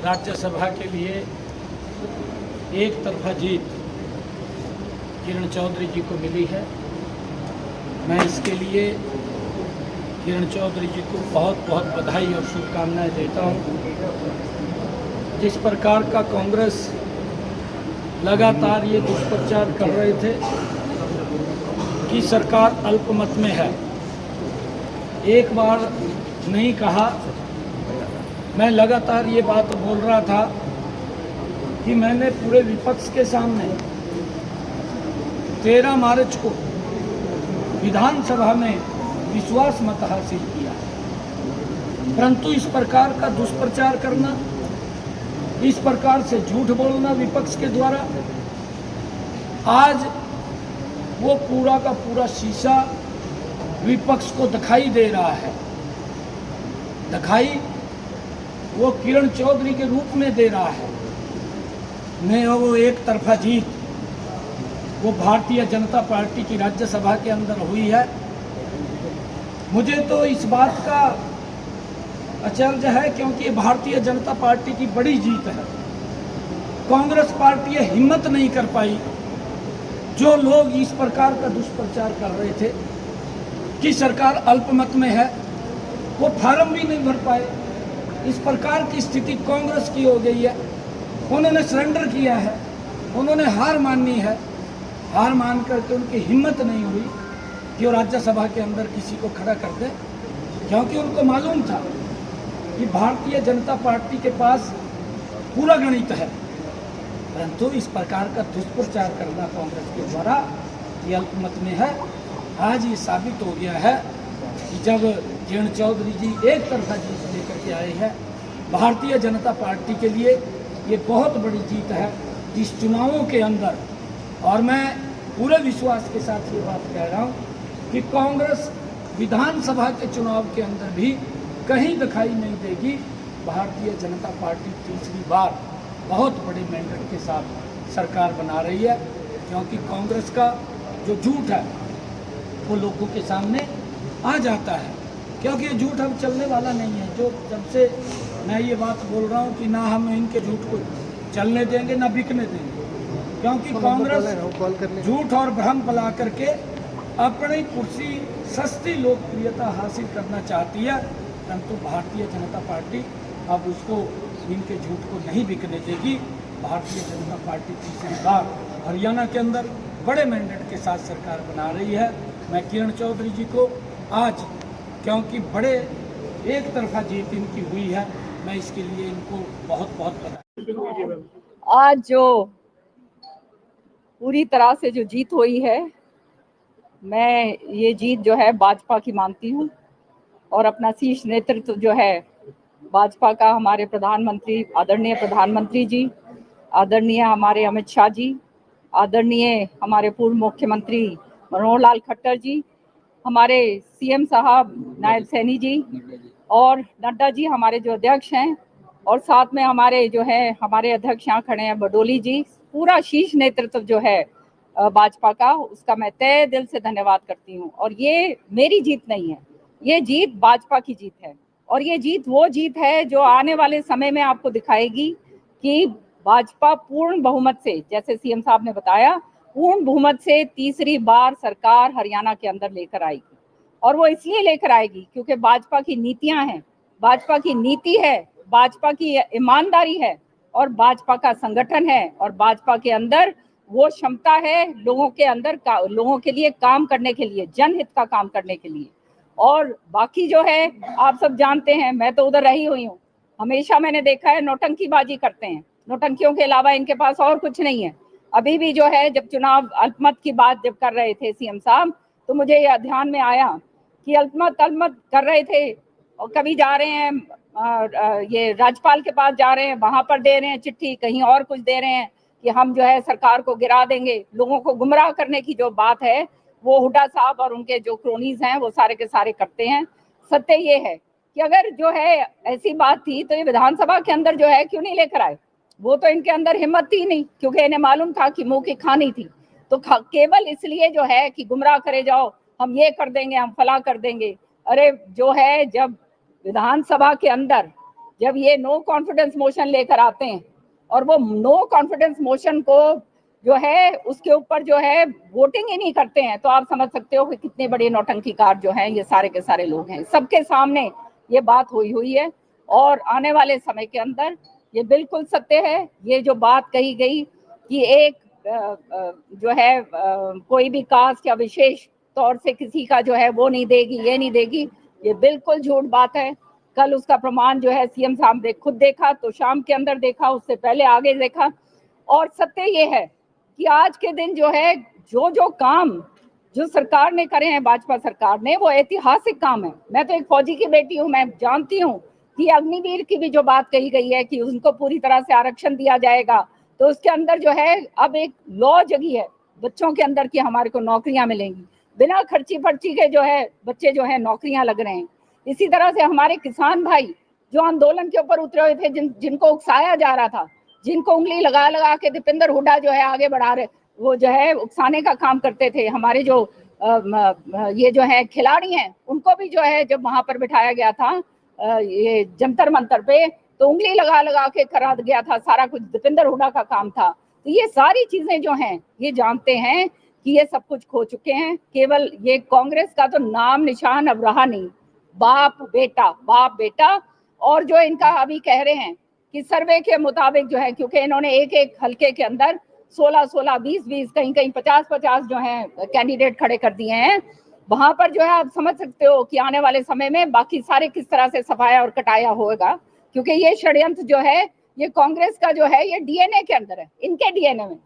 राज्यसभा के लिए एक तरफा जीत किरण चौधरी जी को मिली है। मैं इसके लिए किरण चौधरी जी को बहुत बहुत बधाई और शुभकामनाएं देता हूं। जिस प्रकार का कांग्रेस लगातार ये दुष्प्रचार कर रहे थे कि सरकार अल्पमत में है, एक बार नहीं कहा, मैं लगातार ये बात बोल रहा था कि मैंने पूरे विपक्ष के सामने 13 मार्च को विधानसभा में विश्वास मत हासिल किया, परंतु इस प्रकार का दुष्प्रचार करना, इस प्रकार से झूठ बोलना विपक्ष के द्वारा, आज वो पूरा का पूरा शीशा विपक्ष को दिखाई दे रहा है। दिखाई वो किरण चौधरी के रूप में दे रहा है। मैं वो एक तरफा जीत वो भारतीय जनता पार्टी की राज्यसभा के अंदर हुई है। मुझे तो इस बात का अचरज है, क्योंकि भारतीय जनता पार्टी की बड़ी जीत है। कांग्रेस पार्टी ये हिम्मत नहीं कर पाई, जो लोग इस प्रकार का दुष्प्रचार कर रहे थे कि सरकार अल्पमत में है, वो फार्म भी नहीं भर पाए। इस प्रकार की स्थिति कांग्रेस की हो गई है। उन्होंने सरेंडर किया है, उन्होंने हार मानी है। हार मान करके उनकी हिम्मत नहीं हुई कि वो राज्यसभा के अंदर किसी को खड़ा कर दे, क्योंकि उनको मालूम था कि भारतीय जनता पार्टी के पास पूरा गणित है। परंतु इस प्रकार का दुष्प्रचार करना कांग्रेस के द्वारा ये अल्पमत में है। आज ये साबित हो गया है कि जब किरण चौधरी जी एक तरफा जीत लेकर के आए हैं, भारतीय जनता पार्टी के लिए ये बहुत बड़ी जीत है इस चुनावों के अंदर। और मैं पूरे विश्वास के साथ ये बात कह रहा हूँ कि कांग्रेस विधानसभा के चुनाव के अंदर भी कहीं दिखाई नहीं देगी। भारतीय जनता पार्टी तीसरी बार बहुत बड़े मैंडेट के साथ सरकार बना रही है, क्योंकि कांग्रेस का जो झूठ है वो लोगों के सामने आ जाता है, क्योंकि ये झूठ अब चलने वाला नहीं है। जो जब से मैं ये बात बोल रहा हूँ कि ना हम इनके झूठ को चलने देंगे ना बिकने देंगे, क्योंकि कांग्रेस झूठ और भ्रम फैला करके अपनी कुर्सी सस्ती लोकप्रियता हासिल करना चाहती है, परंतु भारतीय जनता पार्टी अब उसको इनके झूठ को नहीं बिकने देगी। भारतीय जनता पार्टी तीसरी बार हरियाणा के अंदर बड़े मैंडेट के साथ सरकार बना रही है। मैं किरण चौधरी जी को आज, क्योंकि बड़े एक तरफा जीत इनकी हुई है, मैं इसके लिए इनको बहुत बहुत बधाई। आज जो पूरी तरह से जो जीत हुई है, मैं ये जीत जो है भाजपा की मानती हूँ, और अपना शीर्ष नेतृत्व जो है भाजपा का, हमारे प्रधानमंत्री, आदरणीय प्रधानमंत्री जी, आदरणीय हमारे अमित शाह जी, आदरणीय हमारे पूर्व मुख्यमंत्री मनोहर लाल खट्टर जी, हमारे सीएम साहब नायब सैनी जी और नड्डा जी हमारे जो अध्यक्ष हैं, और साथ में हमारे जो है हमारे अध्यक्ष यहाँ खड़े हैं बडोली जी, पूरा शीर्ष नेतृत्व जो है भाजपा का, उसका मैं तहे दिल से धन्यवाद करती हूँ। और ये मेरी जीत नहीं है, ये जीत भाजपा की जीत है, और ये जीत वो जीत है जो आने वाले समय में आपको दिखाएगी कि भाजपा पूर्ण बहुमत से, जैसे सीएम साहब ने बताया, पूर्ण बहुमत से तीसरी बार सरकार हरियाणा के अंदर लेकर आएगी। और वो इसलिए लेकर आएगी क्योंकि भाजपा की नीतियां हैं, भाजपा की नीति है, भाजपा की ईमानदारी है, और भाजपा का संगठन है, और भाजपा के अंदर वो क्षमता है लोगों के अंदर लोगों के लिए काम करने के लिए, जनहित का काम करने के लिए। और बाकी जो है आप सब जानते हैं, मैं तो उधर रही हुई हूँ, हमेशा मैंने देखा है नौटंकीबाजी करते हैं, नौटंकियों के अलावा इनके पास और कुछ नहीं है। अभी भी जो है जब चुनाव अल्पमत की बात जब कर रहे थे सीएम साहब, तो मुझे यह ध्यान में आया कि अल्पमत कर रहे थे, और कभी जा रहे हैं ये राज्यपाल के पास जा रहे हैं, वहां पर दे रहे हैं चिट्ठी, कहीं और कुछ दे रहे हैं कि हम जो है सरकार को गिरा देंगे। लोगों को गुमराह करने की जो बात है वो हुड्डा साहब और उनके जो क्रोनीज हैं वो सारे के सारे करते हैं। सत्य ये है कि अगर जो है ऐसी बात थी तो ये विधानसभा के अंदर जो है क्यों नहीं लेकर आए। वो तो इनके अंदर हिम्मत थी नहीं, क्योंकि इन्हें मालूम था कि मुंह की खानी थी, तो केवल इसलिए जो है कि गुमराह करे जाओ, हम ये कर देंगे, हम फला कर देंगे। अरे जो है, जब विधानसभा के अंदर जब ये नो कॉन्फिडेंस मोशन लेकर आते हैं और वो नो कॉन्फिडेंस मोशन को जो है उसके ऊपर जो है वोटिंग ही नहीं करते हैं, तो आप समझ सकते हो कि कितने बड़े नौटंकीकार जो हैं ये सारे के सारे लोग हैं। सबके सामने ये बात हुई है और आने वाले समय के अंदर ये बिल्कुल सत्य है। ये जो बात कही गई कि एक जो है कोई भी कास्ट या विशेष तौर से किसी का जो है वो नहीं देगी, ये नहीं देगी, ये बिल्कुल झूठ बात है। कल उसका प्रमाण जो है सीएम साहब ने खुद देखा, तो शाम के अंदर देखा, उससे पहले आगे देखा। और सत्य ये है कि आज के दिन जो है जो काम जो सरकार ने करे हैं, भाजपा सरकार ने, वो ऐतिहासिक काम है। मैं तो एक फौजी की बेटी हूँ, मैं जानती हूँ कि अग्निवीर की भी जो बात कही गई है कि उनको पूरी तरह से आरक्षण दिया जाएगा, तो उसके अंदर जो है अब एक लॉ जगी है बच्चों के अंदर कि हमारे को नौकरियां मिलेंगी, बिना खर्ची पर्ची के जो है बच्चे जो है नौकरियां लग रहे हैं। इसी तरह से हमारे किसान भाई जो आंदोलन के ऊपर उतरे हुए थे, जिनको उकसाया जा रहा था, जिनको उंगली लगा लगा के दीपेंद्र हुड्डा जो है आगे बढ़ा रहे, वो जो है उकसाने का काम करते थे। हमारे जो ये जो है खिलाड़ी हैं, उनको भी जो है जब वहां पर बिठाया गया था ये जंतर मंतर पे, तो उंगली लगा लगा के करा गया था, सारा कुछ दीपेंद्र हुड्डा का काम था। तो ये सारी चीजें जो हैं ये जानते हैं कि ये सब कुछ खो चुके हैं। केवल ये कांग्रेस का तो नाम निशान अब रहा नहीं, बाप बेटा। और जो इनका अभी कह रहे हैं कि सर्वे के मुताबिक जो है, क्योंकि इन्होंने एक एक हलके के अंदर 16-16, 20-20, कहीं 50-50 जो है कैंडिडेट खड़े कर दिए हैं, वहां पर जो है आप समझ सकते हो कि आने वाले समय में बाकी सारे किस तरह से सफाया और कटाया होगा। क्योंकि ये षड्यंत्र जो है ये कांग्रेस का जो है ये डीएनए के अंदर है, इनके डीएनए में,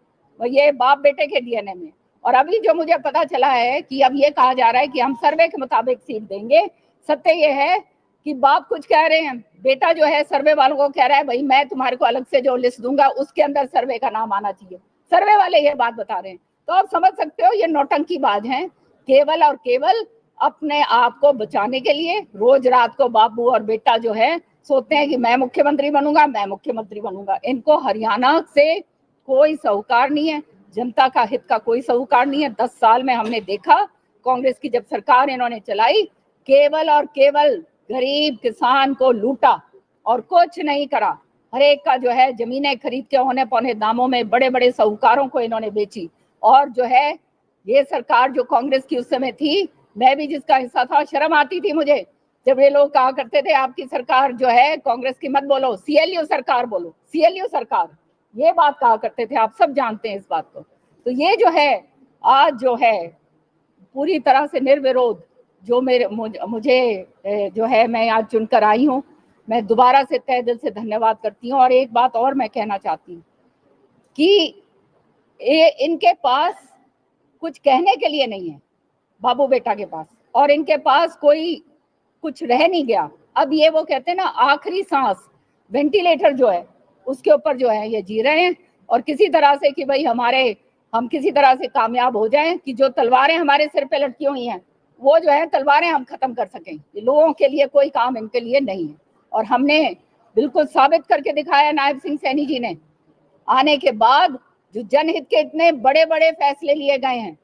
ये बाप बेटे के डीएनए में। और अभी जो मुझे पता चला है कि अब ये कहा जा रहा है कि हम सर्वे के मुताबिक सीट देंगे। सत्य ये है कि बाप कुछ कह रहे हैं, बेटा जो है सर्वे वालों को कह रहा है भाई मैं तुम्हारे को अलग से जो लिस्ट दूंगा उसके अंदर सर्वे का नाम आना चाहिए। सर्वे वाले ये बात बता रहे हैं। तो आप समझ सकते हो ये नौटंकीबाज हैं, केवल और केवल अपने आप को बचाने के लिए रोज रात को बाबू और बेटा जो है सोचते हैं कि मैं मुख्यमंत्री बनूंगा। इनको हरियाणा से कोई सरोकार नहीं है, जनता का हित का कोई सरोकार नहीं है। 10 साल में हमने देखा कांग्रेस की जब सरकार इन्होंने चलाई, केवल और केवल गरीब किसान को लूटा और कुछ नहीं करा। हर एक का जो है जमीनें खरीद के होने पौने दामों में बड़े बड़े साहूकारों को इन्होंने बेची। और जो है ये सरकार जो कांग्रेस की उस समय थी, मैं भी जिसका हिस्सा था, शर्म आती थी मुझे जब ये लोग कहा करते थे आपकी सरकार जो है कांग्रेस की मत बोलो, सीएलयू सरकार बोलो, सीएलयू सरकार, ये बात कहा करते थे। आप सब जानते हैं इस बात को। तो ये जो है आज जो है पूरी तरह से निर्विरोध जो मुझे जो है मैं आज चुनकर आई हूँ, मैं दोबारा से तहे दिल से धन्यवाद करती हूँ। और एक बात और मैं कहना चाहती हूँ कि इनके पास कुछ कहने के लिए नहीं है, बाबू बेटा के पास, और इनके पास कोई कुछ रह नहीं गया। अब ये वो कहते हैं ना आखिरी सांस, वेंटिलेटर जो है उसके ऊपर जो है ये जी रहे हैं। और किसी तरह से कि भाई हम किसी तरह से कामयाब हो जाएं कि जो तलवारें हमारे सिर पे लटकी हुई हैं वो जो है तलवारें हम खत्म कर सकें। ये लोगों के लिए कोई काम इनके लिए नहीं है। और हमने बिल्कुल साबित करके दिखाया, नायब सिंह सैनी जी ने आने के बाद जो जनहित के इतने बड़े बड़े फैसले लिए गए हैं,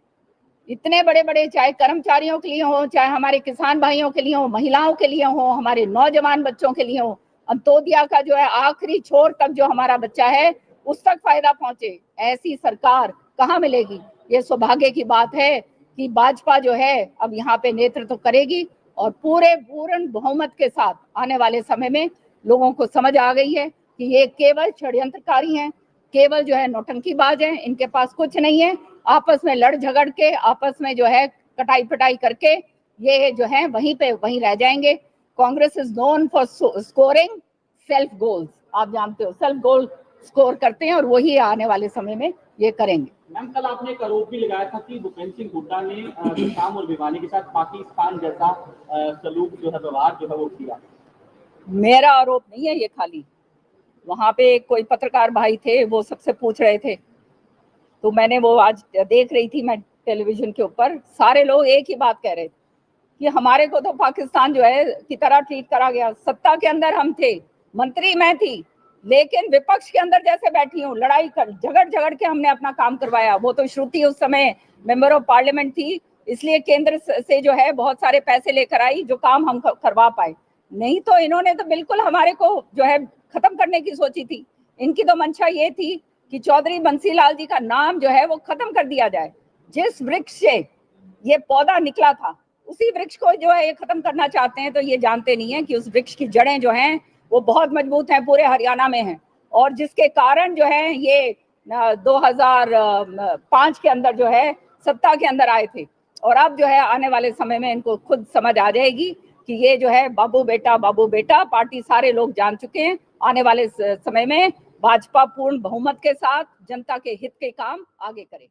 इतने बड़े बड़े, चाहे कर्मचारियों के लिए हो, चाहे हमारे किसान भाइयों के लिए हो, महिलाओं के लिए हो, हमारे नौजवान बच्चों के लिए हो, अंत्योदया का जो है आखिरी छोर तक जो हमारा बच्चा है उस तक फायदा पहुंचे, ऐसी सरकार कहाँ मिलेगी। ये सौभाग्य की बात है कि भाजपा जो है अब यहाँ पे नेतृत्व करेगी और पूर्ण बहुमत के साथ आने वाले समय में लोगों को समझ आ गई है कि ये केवल षड्यंत्रकारी हैं, केवल जो है नौटंकीबाज हैं, इनके पास कुछ नहीं है। आपस में लड़ झगड़ के, आपस में जो है कटाई पिटाई करके ये जो है वहीं रह जाएंगे। Congress is known for scoring self goals, आप जानते हो सेल्फ गोल स्कोर करते हैं और वही आने वाले समय में ये करेंगे। मैम, कल आपने एक आरोप भी लगाया था कि भूपेंद्र सिंह हुड्डा ने विशाम और भिवानी के साथ पाकिस्तान जैसा सलूक जो है व्यवहार जो है वो किया। मेरा आरोप नहीं है ये, खाली वहां पे कोई पत्रकार भाई थे वो सबसे पूछ रहे थे, तो मैंने वो आज देख रही थी मैं टेलीविजन के ऊपर, सारे लोग एक ही बात कह रहे थे कि हमारे को तो पाकिस्तान जो है की तरह ट्रीट करा गया। सत्ता के अंदर हम थे, मंत्री मैं थी, लेकिन विपक्ष के अंदर जैसे बैठी हूँ, लड़ाई कर झगड़ के हमने अपना काम करवाया। वो तो श्रुति उस समय मेंबर ऑफ पार्लियामेंट थी, इसलिए केंद्र से जो है बहुत सारे पैसे लेकर आई जो काम हम करवा पाए। नहीं तो इन्होंने तो बिल्कुल हमारे को जो है खत्म करने की सोची थी। इनकी तो मंशा ये थी कि चौधरी बंसीलाल जी का नाम जो है वो खत्म कर दिया जाए। जिस वृक्ष से ये पौधा निकला था उसी वृक्ष को जो है ये खत्म करना चाहते हैं। तो ये जानते नहीं है कि उस वृक्ष की जड़ें जो हैं वो बहुत मजबूत हैं, पूरे हरियाणा में हैं, और जिसके कारण जो है ये 2005 के अंदर जो है सत्ता के अंदर आए थे। और अब जो है आने वाले समय में इनको खुद समझ आ जाएगी कि ये जो है बाबू बेटा पार्टी सारे लोग जान चुके हैं। आने वाले समय में भाजपा पूर्ण बहुमत के साथ जनता के हित के काम आगे करे।